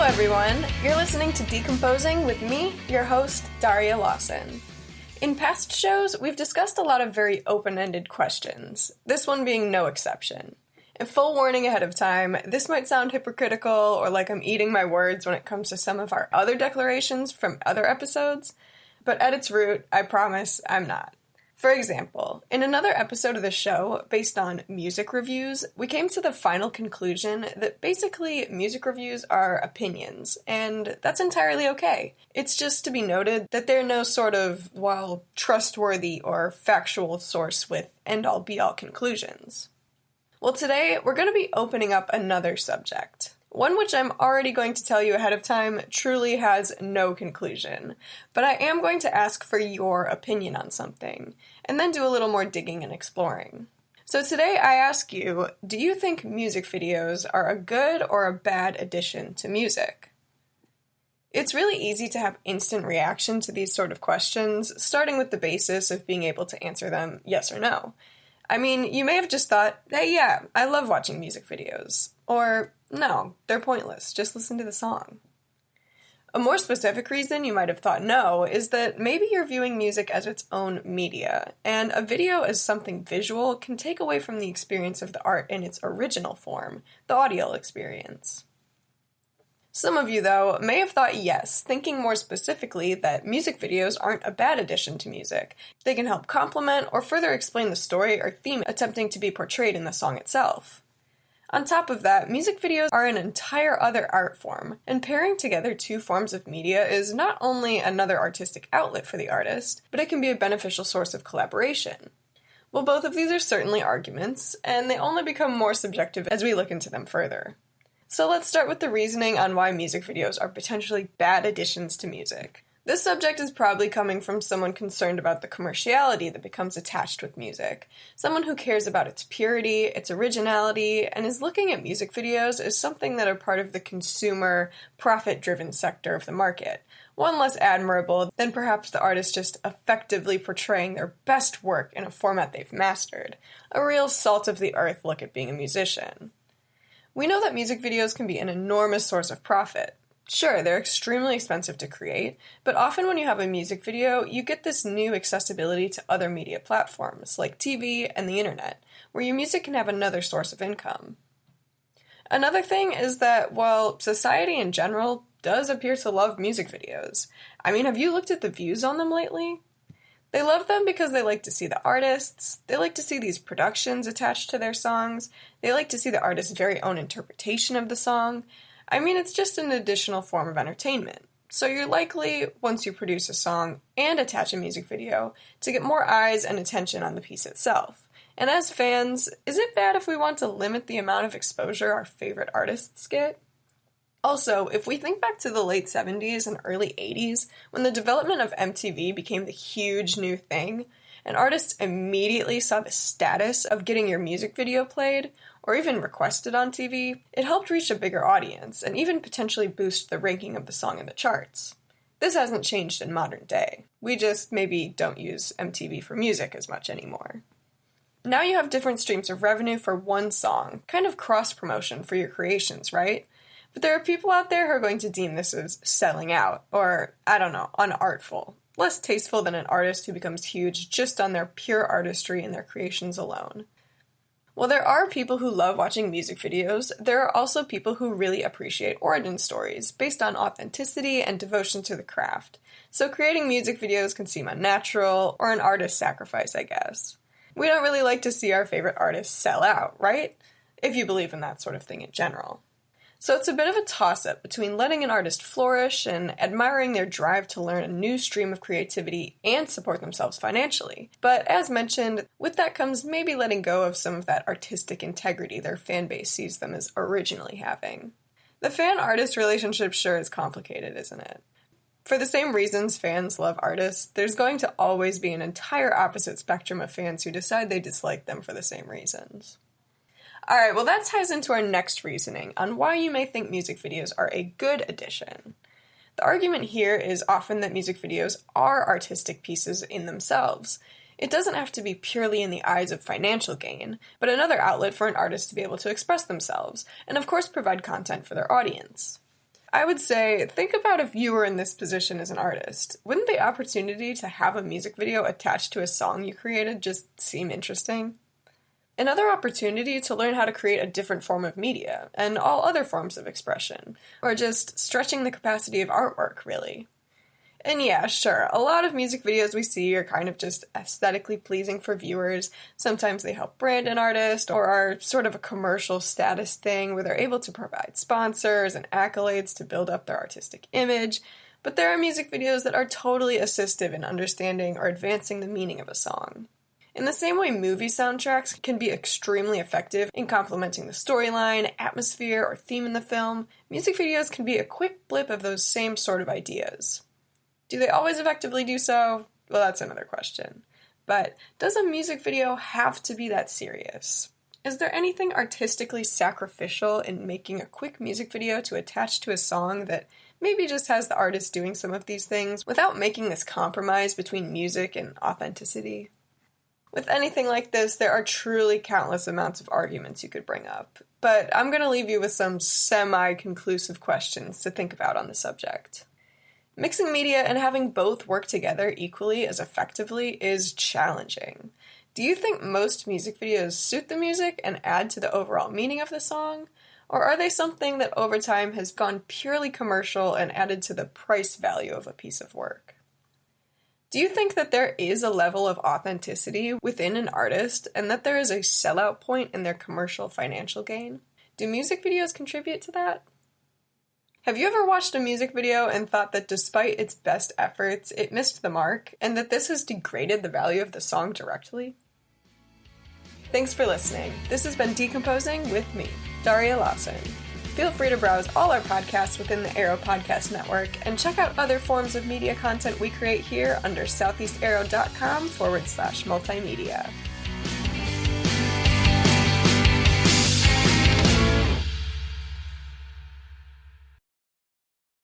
Everyone, you're listening to Decomposing with me, your host, Daria Lawson. In past shows, we've discussed a lot of very open-ended questions, this one being no exception. And full warning ahead of time, this might sound hypocritical or like I'm eating my words when it comes to some of our other declarations from other episodes, but at its root, I promise I'm not. For example, in another episode of the show, based on music reviews, we came to the final conclusion that basically music reviews are opinions, and that's entirely okay. It's just to be noted that they're no sort of, trustworthy or factual source with end-all be-all conclusions. Well, today we're going to be opening up another subject. One which I'm already going to tell you ahead of time truly has no conclusion, but I am going to ask for your opinion on something, and then do a little more digging and exploring. So today I ask you, do you think music videos are a good or a bad addition to music? It's really easy to have instant reaction to these sort of questions, starting with the basis of being able to answer them yes or no. I mean, you may have just thought, hey, yeah, I love watching music videos. Or, no, they're pointless, just listen to the song. A more specific reason you might have thought no is that maybe you're viewing music as its own media, and a video as something visual can take away from the experience of the art in its original form, the audio experience. Some of you, though, may have thought yes, thinking more specifically that music videos aren't a bad addition to music. They can help complement or further explain the story or theme attempting to be portrayed in the song itself. On top of that, music videos are an entire other art form, and pairing together two forms of media is not only another artistic outlet for the artist, but it can be a beneficial source of collaboration. Well, both of these are certainly arguments, and they only become more subjective as we look into them further. So let's start with the reasoning on why music videos are potentially bad additions to music. This subject is probably coming from someone concerned about the commerciality that becomes attached with music, someone who cares about its purity, its originality, and is looking at music videos as something that are part of the consumer, profit-driven sector of the market, one less admirable than perhaps the artist just effectively portraying their best work in a format they've mastered, a real salt-of-the-earth look at being a musician. We know that music videos can be an enormous source of profit. Sure, they're extremely expensive to create, but often when you have a music video, you get this new accessibility to other media platforms, like TV and the internet, where your music can have another source of income. Another thing is that, while society in general does appear to love music videos, have you looked at the views on them lately? They love them because they like to see the artists, they like to see these productions attached to their songs, they like to see the artist's very own interpretation of the song. It's just an additional form of entertainment. So you're likely, once you produce a song and attach a music video, to get more eyes and attention on the piece itself. And as fans, is it bad if we want to limit the amount of exposure our favorite artists get? Also, if we think back to the late 70s and early 80s, when the development of MTV became the huge new thing, and artists immediately saw the status of getting your music video played, or even requested on TV, it helped reach a bigger audience, and even potentially boost the ranking of the song in the charts. This hasn't changed in modern day. We just maybe don't use MTV for music as much anymore. Now you have different streams of revenue for one song, kind of cross-promotion for your creations, right? But there are people out there who are going to deem this as selling out, or, unartful, less tasteful than an artist who becomes huge just on their pure artistry and their creations alone. While there are people who love watching music videos, there are also people who really appreciate origin stories based on authenticity and devotion to the craft. So creating music videos can seem unnatural, or an artist's sacrifice, I guess. We don't really like to see our favorite artists sell out, right? If you believe in that sort of thing in general. So it's a bit of a toss-up between letting an artist flourish and admiring their drive to learn a new stream of creativity and support themselves financially. But as mentioned, with that comes maybe letting go of some of that artistic integrity their fan base sees them as originally having. The fan-artist relationship sure is complicated, isn't it? For the same reasons fans love artists, there's going to always be an entire opposite spectrum of fans who decide they dislike them for the same reasons. Alright, well that ties into our next reasoning on why you may think music videos are a good addition. The argument here is often that music videos are artistic pieces in themselves. It doesn't have to be purely in the eyes of financial gain, but another outlet for an artist to be able to express themselves, and of course provide content for their audience. I would say, think about if you were in this position as an artist. Wouldn't the opportunity to have a music video attached to a song you created just seem interesting? Another opportunity to learn how to create a different form of media, and all other forms of expression, or just stretching the capacity of artwork, really. And yeah, sure, a lot of music videos we see are kind of just aesthetically pleasing for viewers. Sometimes they help brand an artist, or are sort of a commercial status thing where they're able to provide sponsors and accolades to build up their artistic image. But there are music videos that are totally assistive in understanding or advancing the meaning of a song. In the same way movie soundtracks can be extremely effective in complementing the storyline, atmosphere, or theme in the film, music videos can be a quick blip of those same sort of ideas. Do they always effectively do so? Well, that's another question. But does a music video have to be that serious? Is there anything artistically sacrificial in making a quick music video to attach to a song that maybe just has the artist doing some of these things without making this compromise between music and authenticity? With anything like this, there are truly countless amounts of arguments you could bring up, but I'm going to leave you with some semi-conclusive questions to think about on the subject. Mixing media and having both work together equally as effectively is challenging. Do you think most music videos suit the music and add to the overall meaning of the song? Or are they something that over time has gone purely commercial and added to the price value of a piece of work? Do you think that there is a level of authenticity within an artist and that there is a sellout point in their commercial financial gain? Do music videos contribute to that? Have you ever watched a music video and thought that despite its best efforts, it missed the mark, and that this has degraded the value of the song directly? Thanks for listening. This has been Decomposing with me, Daria Lawson. Feel free to browse all our podcasts within the Arrow Podcast Network and check out other forms of media content we create here under southeastarrow.com/multimedia.